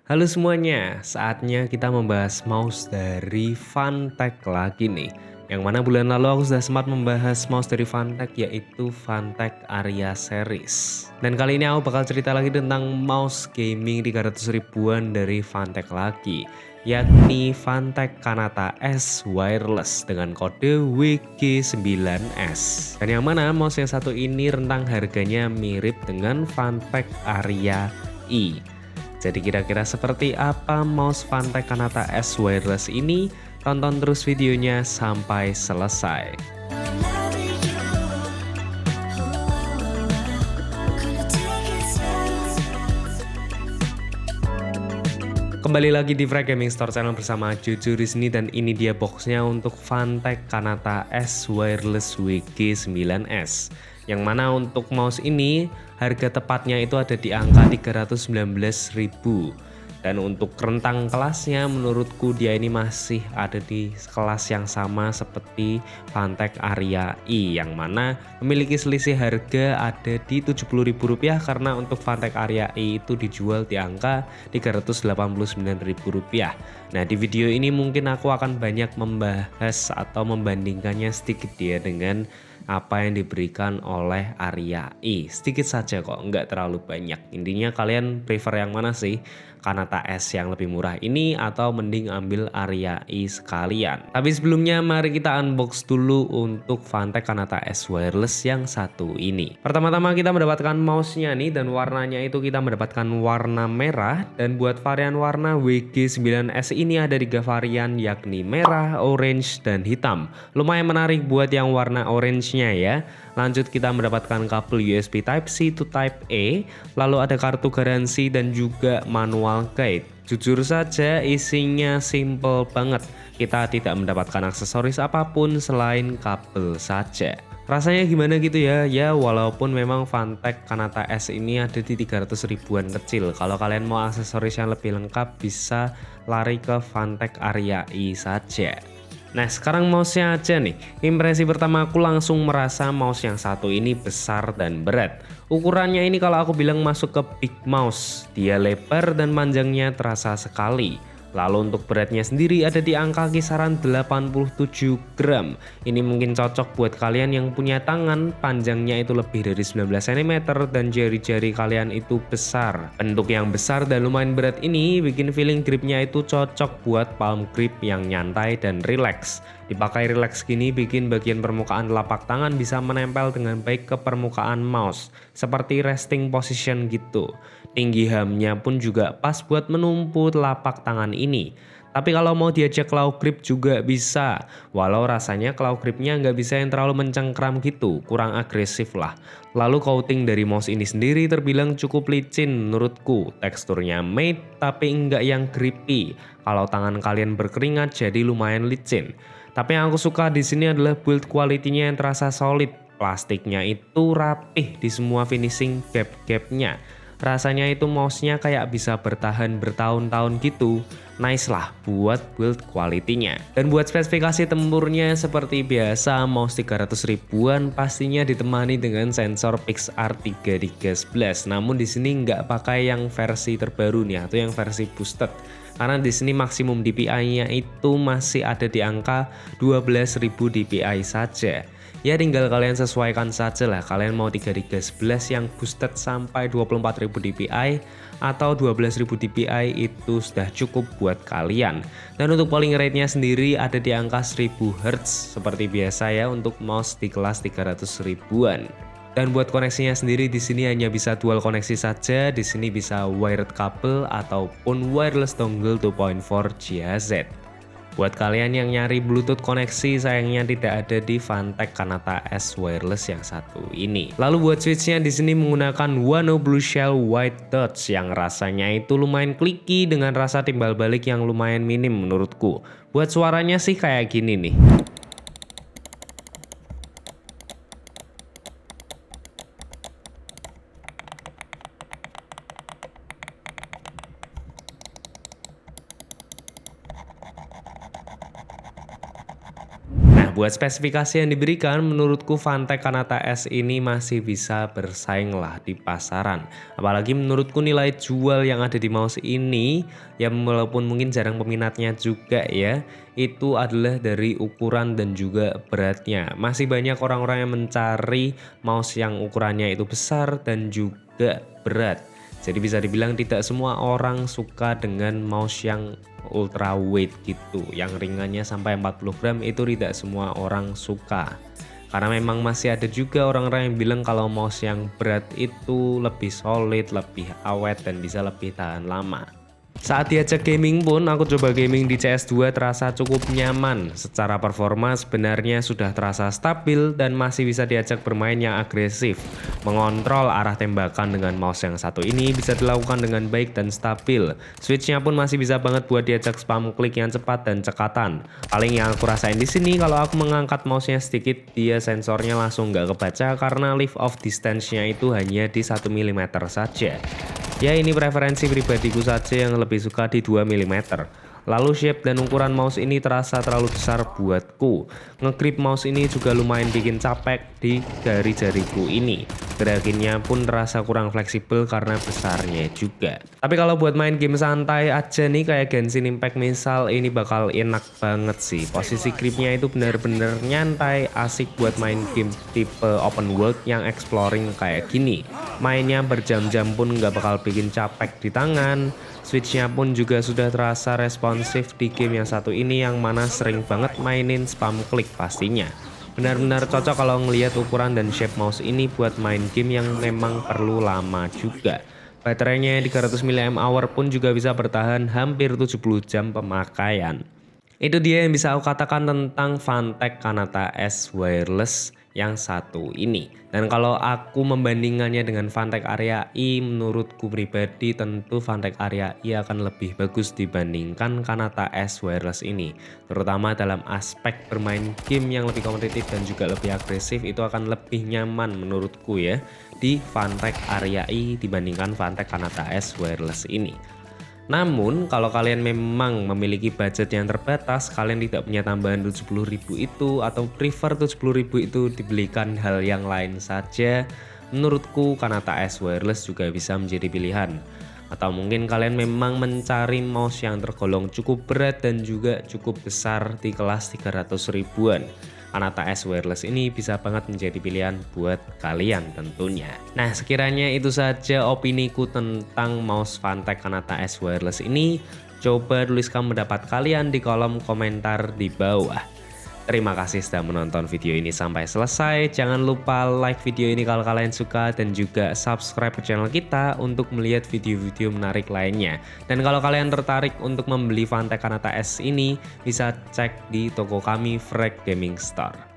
Halo semuanya, saatnya kita membahas mouse dari Fantech lagi nih. Yang mana bulan lalu aku sudah sempat membahas mouse dari Fantech yaitu Fantech Aria Series. Dan kali ini aku bakal cerita lagi tentang mouse gaming 300 ribuan dari Fantech lagi, yakni Fantech Kanata S Wireless dengan kode WG9S. Dan yang mana mouse yang satu ini rentang harganya mirip dengan Fantech Aria E. Jadi kira-kira seperti apa mouse Fantech Kanata S Wireless ini? Tonton terus videonya sampai selesai. Kembali lagi di Frag Gaming Store Channel bersama Jojo di sini, dan ini dia boxnya untuk Fantech Kanata S Wireless WG9S. Yang mana untuk mouse ini harga tepatnya itu ada di angka 319.000. Dan untuk rentang kelasnya menurutku dia ini masih ada di kelas yang sama seperti Fantech Aria E, yang mana memiliki selisih harga ada di Rp70.000 karena untuk Fantech Aria E itu dijual di angka Rp389.000. Nah, di video ini mungkin aku akan banyak membahas atau membandingkannya sedikit dia dengan apa yang diberikan oleh Aria E. Sedikit saja kok, nggak terlalu banyak. Intinya kalian prefer yang mana sih? Kanata S yang lebih murah ini atau mending ambil Aria E sekalian? Tapi sebelumnya mari kita unbox dulu untuk Fantech Kanata S Wireless yang satu ini. Pertama-tama kita mendapatkan mouse-nya nih, dan warnanya itu kita mendapatkan warna merah. Dan buat varian warna WG9S ini ada 3 varian, yakni merah, orange, dan hitam. Lumayan menarik buat yang warna orange-nya ya. Lanjut kita mendapatkan kabel USB Type-C to Type-A, lalu ada kartu garansi dan juga manual guide. Jujur saja isinya simple banget. Kita tidak mendapatkan aksesoris apapun selain kabel saja. Rasanya gimana gitu ya? Ya walaupun memang Fantech Kanata S ini ada di 300 ribuan kecil. Kalau kalian mau aksesoris yang lebih lengkap bisa lari ke Fantech Aria E saja. Nah, sekarang mouse-nya aja nih. Impresi pertama aku langsung merasa mouse yang satu ini besar dan berat. Ukurannya ini kalau aku bilang masuk ke big mouse. Dia lebar dan panjangnya terasa sekali. Lalu untuk beratnya sendiri ada di angka kisaran 87 gram. Ini mungkin cocok buat kalian yang punya tangan panjangnya itu lebih dari 19 cm dan jari-jari kalian itu besar. Bentuk yang besar dan lumayan berat ini bikin feeling gripnya itu cocok buat palm grip yang nyantai dan rileks. Dipakai rileks gini bikin bagian permukaan telapak tangan bisa menempel dengan baik ke permukaan mouse, seperti resting position gitu. Tinggi hamnya pun juga pas buat menumpu telapak tangan ini. Tapi kalau mau diajak claw grip juga bisa, walau rasanya claw gripnya nggak bisa yang terlalu mencengkram gitu, kurang agresif lah. Lalu coating dari mouse ini sendiri terbilang cukup licin menurutku, teksturnya matte tapi nggak yang grippy. Kalau tangan kalian berkeringat jadi lumayan licin. Tapi yang aku suka di sini adalah build quality-nya yang terasa solid. Plastiknya itu rapih di semua finishing gap-gapnya. Rasanya itu mouse-nya kayak bisa bertahan bertahun-tahun gitu. Nice lah buat build quality-nya. Dan buat spesifikasi tempurnya seperti biasa, mouse 300 ribuan pastinya ditemani dengan sensor PixArt 3311. Namun di sini nggak pakai yang versi terbaru nih atau yang versi boosted. Karena di sini maksimum DPI-nya itu masih ada di angka 12.000 DPI saja. Ya tinggal kalian sesuaikan saja lah, kalian mau 3311 yang boosted sampai 24.000 DPI atau 12.000 DPI itu sudah cukup buat kalian. Dan untuk polling rate-nya sendiri ada di angka 1000 Hz seperti biasa ya untuk mouse di kelas 300 ribuan. Dan buat koneksinya sendiri di sini hanya bisa dual koneksi saja. Di sini bisa wired kabel ataupun wireless dongle 2.4 GHz. Buat kalian yang nyari Bluetooth koneksi sayangnya tidak ada di Fantech Kanata S Wireless yang satu ini. Lalu buat switchnya di sini menggunakan Wano Blue Shell White Dots yang rasanya itu lumayan clicky dengan rasa timbal balik yang lumayan minim menurutku. Buat suaranya sih kayak gini nih. buat spesifikasi yang diberikan, menurutku Fanatec Kanata S ini masih bisa bersaing lah di pasaran. Apalagi menurutku nilai jual yang ada di mouse ini, ya walaupun mungkin jarang peminatnya juga ya, itu adalah dari ukuran dan juga beratnya. Masih banyak orang-orang yang mencari mouse yang ukurannya itu besar dan juga berat. Jadi bisa dibilang tidak semua orang suka dengan mouse yang ultra weight gitu, yang ringannya sampai 40 gram itu tidak semua orang suka. Karena memang masih ada juga orang-orang yang bilang kalau mouse yang berat itu lebih solid, lebih awet dan bisa lebih tahan lama. Saat diajak gaming pun, aku coba gaming di CS2 terasa cukup nyaman. Secara performa sebenarnya sudah terasa stabil dan masih bisa diajak bermain yang agresif. Mengontrol arah tembakan dengan mouse yang satu ini bisa dilakukan dengan baik dan stabil. Switchnya pun masih bisa banget buat diajak spam klik yang cepat dan cekatan. Paling yang aku rasain di sini kalau aku mengangkat mouse-nya sedikit, dia sensornya langsung nggak kebaca karena lift off distance-nya itu hanya di 1 mm saja. Ya ini preferensi pribadiku saja yang lebih suka di 2 mm. Lalu shape dan ukuran mouse ini terasa terlalu besar buatku. Ngegrip mouse ini juga lumayan bikin capek di jari-jariku ini. Gerakinnya pun terasa kurang fleksibel karena besarnya juga. Tapi kalau buat main game santai aja nih kayak Genshin Impact misal, ini bakal enak banget sih. Posisi gripnya itu bener-bener nyantai, asik buat main game tipe open world yang exploring kayak gini. Mainnya berjam-jam pun nggak bakal bikin capek di tangan. Switchnya pun juga sudah terasa responsif di game yang satu ini yang mana sering banget mainin spam klik pastinya. Benar-benar cocok kalau ngelihat ukuran dan shape mouse ini buat main game yang memang perlu lama juga. Baterainya 300 mAh pun juga bisa bertahan hampir 70 jam pemakaian. Itu dia yang bisa aku katakan tentang Fanatec Kanata S Wireless yang satu ini. Dan kalau aku membandingkannya dengan Fanatec Area I, menurutku pribadi tentu Fanatec Area I akan lebih bagus dibandingkan Kanata S Wireless ini. Terutama dalam aspek bermain game yang lebih kompetitif dan juga lebih agresif, itu akan lebih nyaman menurutku ya di Fanatec Area I dibandingkan Fanatec Kanata S Wireless ini. Namun kalau kalian memang memiliki budget yang terbatas, kalian tidak punya tambahan 70.000 itu atau prefer 70.000 itu dibelikan hal yang lain saja, menurutku Kanata S Wireless juga bisa menjadi pilihan. Atau mungkin kalian memang mencari mouse yang tergolong cukup berat dan juga cukup besar di kelas 300 ribuan. Kanata S Wireless ini bisa banget menjadi pilihan buat kalian tentunya. Nah sekiranya itu saja opiniku tentang mouse Fanatec Kanata S Wireless ini. Coba tuliskan pendapat kalian di kolom komentar di bawah. Terima kasih sudah menonton video ini sampai selesai. Jangan lupa like video ini kalau kalian suka dan juga subscribe ke channel kita untuk melihat video-video menarik lainnya. Dan kalau kalian tertarik untuk membeli Fanatec Kanata S ini, bisa cek di toko kami Frag Gaming Store.